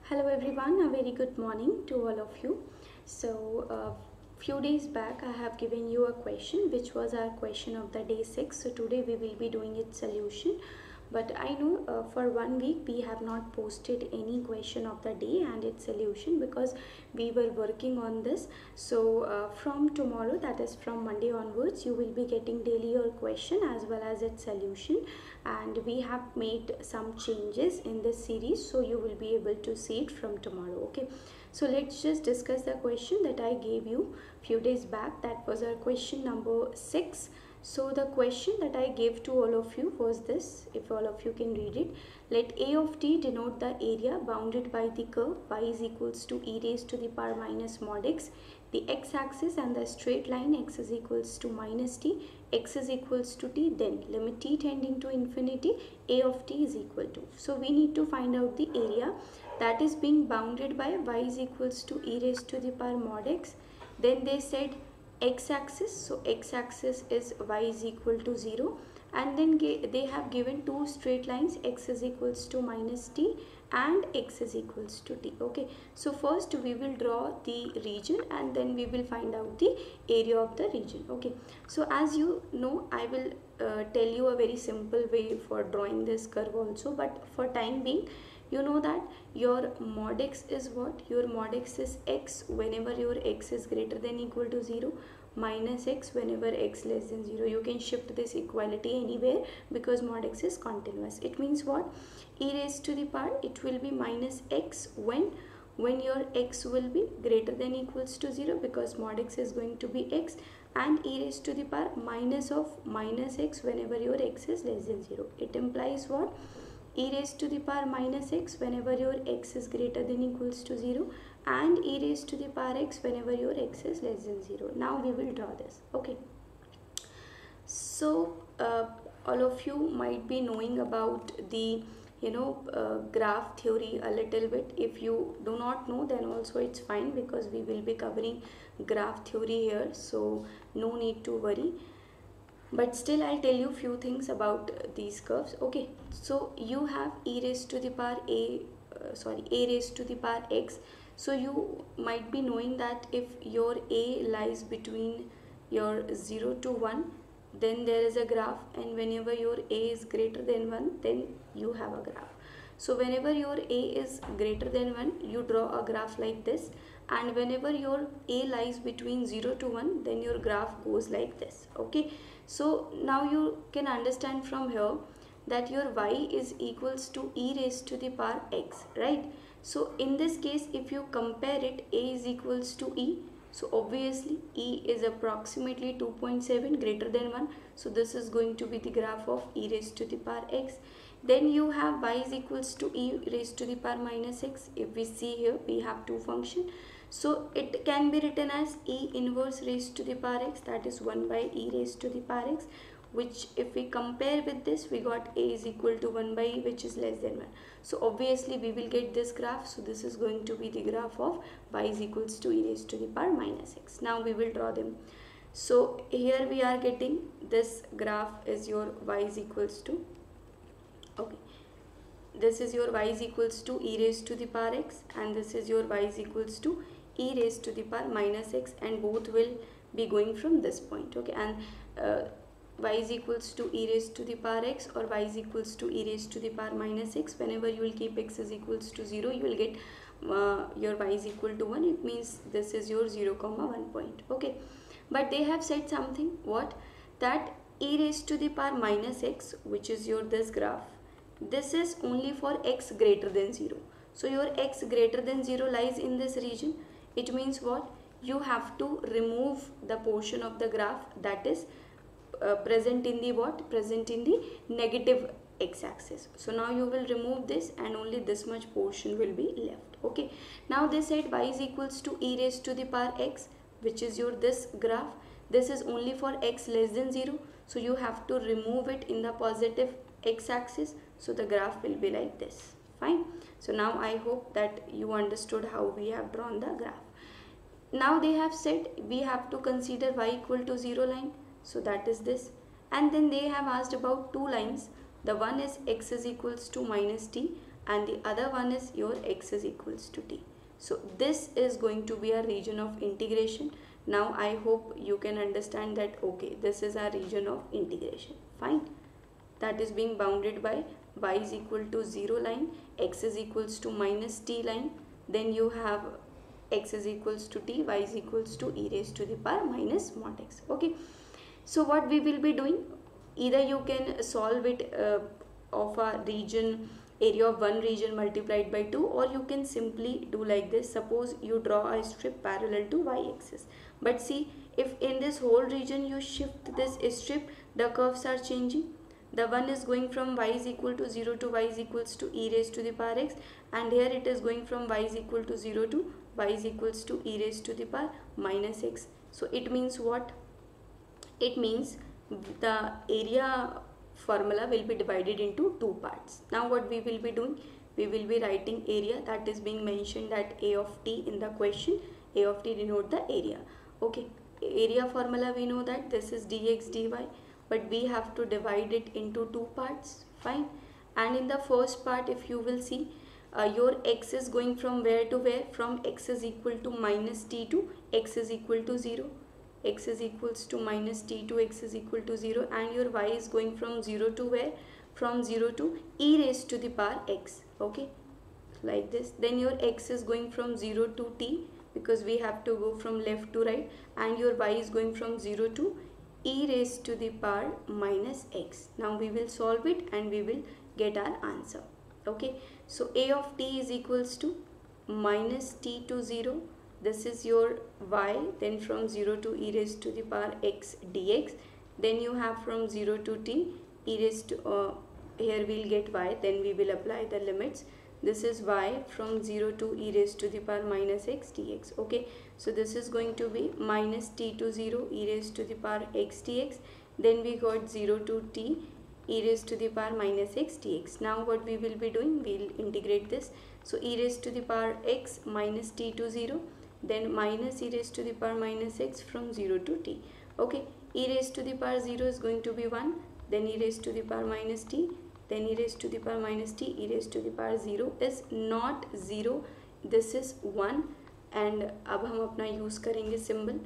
Hello everyone, a very good morning to all of you. So, few days back I have given you a question which was our question of the day 6. So today we will be doing its solution. But I know for 1 week we have not posted any question of the day and its solution because we were working on this. So from tomorrow, that is from Monday onwards, you will be getting daily your question as well as its solution, and we have made some changes in this series, so you will be able to see it from tomorrow. Okay, so let's just discuss the question that I gave you few days back. That was our question number 6. So the question that I gave to all of you was this, if all of you can read it. Let A of t denote the area bounded by the curve y is equals to e raised to the power minus mod x, the x-axis, and the straight line x is equals to minus t, x is equals to t, then limit t tending to infinity, A of t is equal to. So we need to find out the area that is being bounded by y is equals to e raised to the power mod x. Then they said x-axis, so x-axis is y is equal to 0, and then they have given two straight lines, x is equals to minus t and x is equals to t. Okay, so first we will draw the region and then we will find out the area of the region. Okay, so as you know, I will tell you a very simple way for drawing this curve also, but for time being, you know that your mod x is what? Your mod x is x whenever your x is greater than equal to 0, minus x whenever x less than 0. You can shift this equality anywhere because mod x is continuous. It means what? E raised to the power, it will be minus x when your x will be greater than equals to 0 because mod x is going to be x, and e raised to the power minus of minus x whenever your x is less than 0. It implies what? E raised to the power minus x whenever your x is greater than equals to 0, and e raised to the power x whenever your x is less than 0. Now we will draw this. Okay, so all of you might be knowing about the graph theory a little bit. If you do not know, then also it's fine because we will be covering graph theory here, so no need to worry. But still I'll tell you few things about these curves. Okay, so you have e raised to the power a raised to the power x. So you might be knowing that if your a lies between your 0 to 1, then there is a graph, and whenever your a is greater than 1, then you have a graph. So whenever your a is greater than 1, you draw a graph like this, and whenever your a lies between 0 to 1, then your graph goes like this. Okay, so now you can understand from here that your y is equals to e raised to the power x, right? So in this case, if you compare it, a is equals to e, so obviously e is approximately 2.7 greater than 1, so this is going to be the graph of e raised to the power x. Then you have y is equals to e raised to the power minus x. If we see here, we have two functions, so it can be written as e inverse raised to the power x, that is 1 by e raised to the power x, which if we compare with this, we got a is equal to 1 by e, which is less than 1. So obviously we will get this graph. So this is going to be the graph of y is equals to e raised to the power minus x. Now we will draw them. So here we are getting this graph is your y is equals to, okay, this is your y is equals to e raised to the power x, and this is your y is equals to e raised to the power minus x, and both will be going from this point. Okay, and y is equals to e raised to the power x or y is equals to e raised to the power minus x, whenever you will keep x is equals to 0, you will get your y is equal to 1. It means this is your 0 comma 1 point. Okay, but they have said something, what? That e raised to the power minus x, which is your this graph, this is only for x greater than 0. So your x greater than 0 lies in this region. It means what? You have to remove the portion of the graph that is present in the what? Present in the negative x-axis. So now you will remove this and only this much portion will be left. Okay, now they said y is equals to e raised to the power x, which is your this graph. This is only for x less than 0, so you have to remove it in the positive x-axis, so the graph will be like this. Fine, so now I hope that you understood how we have drawn the graph. Now they have said we have to consider y equal to 0 line, so that is this, and then they have asked about two lines. The one is x is equals to minus t and the other one is your x is equals to t. So this is going to be a region of integration. Now I hope you can understand that okay, this is our region of integration. Fine. That is being bounded by y is equal to 0 line, x is equals to minus t line, then you have x is equals to t, y is equals to e raised to the power minus mod x. Okay, so what we will be doing, either you can solve it of a region, area of one region multiplied by 2, or you can simply do like this. Suppose you draw a strip parallel to y-axis, but see, if in this whole region you shift this strip, the curves are changing. The one is going from y is equal to 0 to y is equals to e raised to the power x, and here it is going from y is equal to 0 to y is equals to e raised to the power minus x. So it means what? It means the area formula will be divided into two parts. Now what we will be doing? We will be writing area, that is being mentioned at a of t in the question. A of t denote the area. Okay, area formula we know that this is dx dy, but we have to divide it into two parts. Fine. And in the first part, if you will see, your x is going from where to where? From x is equal to minus t to x is equal to 0. X is equals to minus t to x is equal to 0, and your y is going from 0 to where? From 0 to e raised to the power x. Okay, like this. Then your x is going from 0 to t, because we have to go from left to right, and your y is going from 0 to e raised to the power minus x. Now we will solve it and we will get our answer. Okay, so a of t is equals to minus t to 0. This is your y, then from 0 to e raised to the power x dx. Then you have from 0 to t e raised to, here we will get y, then we will apply the limits. This is y from 0 to e raised to the power minus x dx. Okay, so this is going to be minus t to 0 e raised to the power x dx. Then we got 0 to t e raised to the power minus x dx. Now what we will be doing, we will integrate this. So e raised to the power x minus t to 0, then minus e raised to the power minus x from 0 to t. Okay, e raised to the power 0 is going to be 1, then e raised to the power minus t, then e raised to the power minus t, e raised to the power 0 is not 0, this is 1. And अब हम अपना use करेंगे symbol,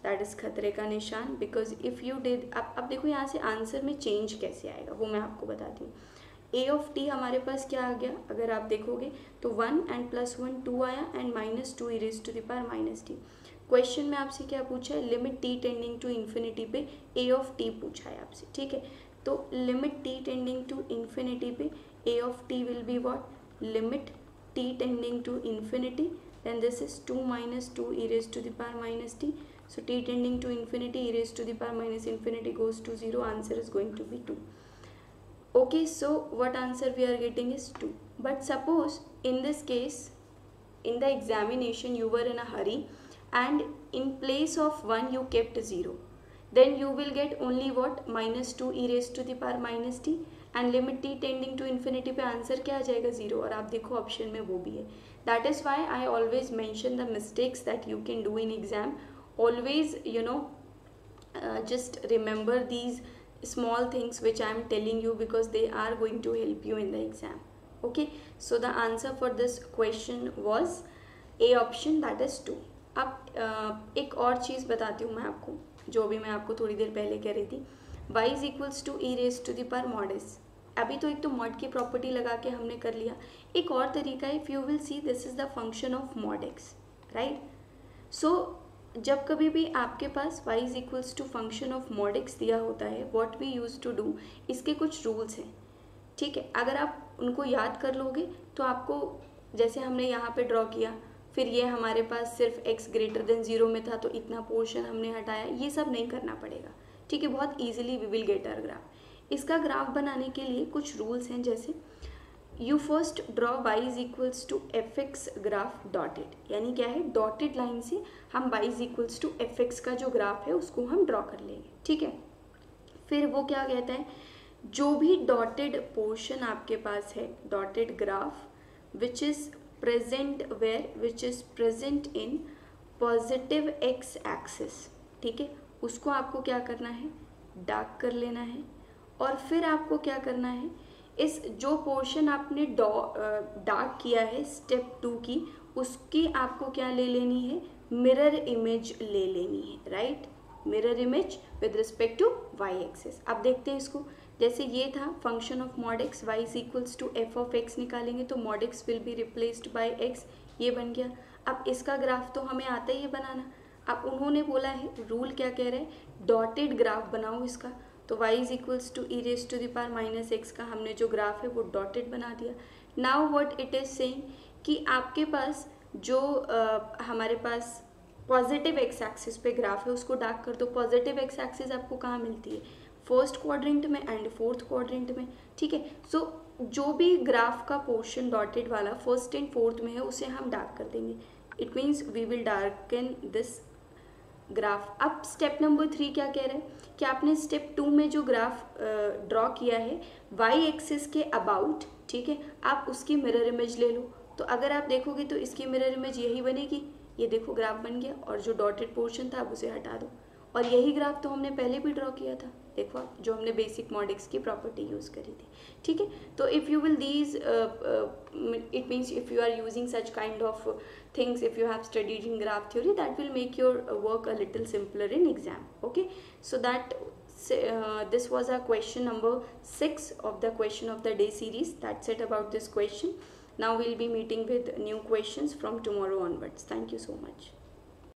that is खतरे का निशान, because if you did, अब देखो यहाँ से आंसर में चेंज कैसे आएगा वो मैं आपको बताती हूँ. ए ऑफ टी हमारे पास क्या आ गया, अगर आप देखोगे तो 1 एंड प्लस 1 2 आया, and minus 2 E raise to the power minus T. Question में आपसे क्या पूछा है, limit T tending to infinity पे ए ऑफ टी पूछा है आपसे. ठीक है, तो limit T tending to infinity पे ए of t will be what, limit T tending to infinity, then this is 2 minus 2 e raised to the power minus t. So t tending to infinity, e raised to the power minus infinity goes to 0, answer is going to be 2. Okay, so what answer we are getting is 2. But suppose in this case, in the examination you were in a hurry and in place of 1 you kept 0, then you will get only what, minus 2 e raised to the power minus t, and limit t tending to infinity पे answer क्या आ जाएगा, 0. और आप देखो option में वो भी है. That is why I always mention the mistakes that you can do in exam. Always, you know, just remember these small things which I am telling you, because they are going to help you in the exam. Okay, so the answer for this question was A option, that is 2. अब एक और चीज़ बताती हूँ मैं आपको, जो भी मैं आपको थोड़ी देर पहले कह रही थी. y is equals to e raised to the power mod s. अभी तो एक तो mod की प्रॉपर्टी लगा के हमने कर लिया. एक और तरीका है, if you will see, this is the function of mod x, right. So जब कभी भी आपके पास y is equals to function of mod x दिया होता है, what we use to do, इसके कुछ रूल्स हैं. ठीक है, अगर आप उनको याद कर लोगे तो आपको, जैसे हमने यहाँ पे ड्रॉ किया, फिर ये हमारे पास सिर्फ x ग्रेटर देन 0 में था तो इतना पोर्शन हमने हटाया, ये सब नहीं करना पड़ेगा. ठीक है, बहुत easily we will get our graph. इसका ग्राफ बनाने के लिए कुछ रूल्स हैं, जैसे you first draw y is equals to F X graph dotted. यानी क्या है, डॉटेड लाइन से हम y is equals to F X का जो ग्राफ है उसको हम ड्रॉ कर लेंगे. ठीक है, फिर वो क्या कहता है, जो भी डॉटेड पोर्शन आपके पास है, dotted graph which is present where, which is present in positive X axis. ठीक है, उसको आपको क्या करना है, डार्क कर लेना है. और फिर आपको क्या करना है, इस जो पोर्शन आपने डार्क किया है स्टेप 2 की, उसकी आपको क्या ले लेनी है, मिरर इमेज ले लेनी है, right, mirror image with respect to Y axis. अब देखते हैं इसको, जैसे ये था function of mod X Y is equals to F of X निकालेंगे तो mod X will be replaced by X, ये बन गया। अब इसका ग्राफ तो हमें आता ही है बनाना। अब उन्होंने बोला है, रूल क्या कह रहे हैं, डॉटेड ग्राफ बनाओ इसका, तो y is equals to E raise to the power minus X का हमने जो ग्राफ है वो डॉटेड बना दिया। Now what it is saying कि आपके पास जो हमारे पास पॉजिटिव एक्स एक्सिस पे ग्राफ है उसको डार्क कर दो। पॉजिटिव एक्स एक्सिस आपको कहाँ मिलती है, फर्स्ट क्वाड्रेंट में एंड फोर्थ क्वाड्रेंट में, ठीक है। सो जो भी ग्राफ का पोर्शन डॉटेड वाला फर्स्ट एंड फोर्थ में है उसे हम डार्क कर देंगे। It means we will darken this graph. अब स्टेप नंबर 3 क्या कह रहे हैं कि आपने स्टेप 2 में जो ग्राफ ड्रॉ किया है वाई एक्सिस के अबाउट, ठीक है, आप उसकी मिरर इमेज ले लो। तो अगर आप देखोगे तो इसकी मिरर इमेज यही बनेगी, ये देखो ग्राफ बन गया, और जो डॉटेड पोर्शन था आप उसे हटा दो। और यही ग्राफ तो हमने पहले भी ड्रॉ किया था, देखो आप, जो हमने बेसिक मॉड एक्स की प्रॉपर्टी यूज़ करी थी, ठीक है। तो if you will these it means if you are using such kind of things, if you have studied in graph theory, that will make your work a little simpler in exam, okay. So that this was our question number 6 of the question of the day series. That's it about this question. Now we'll be meeting with new questions from tomorrow onwards. Thank you so much.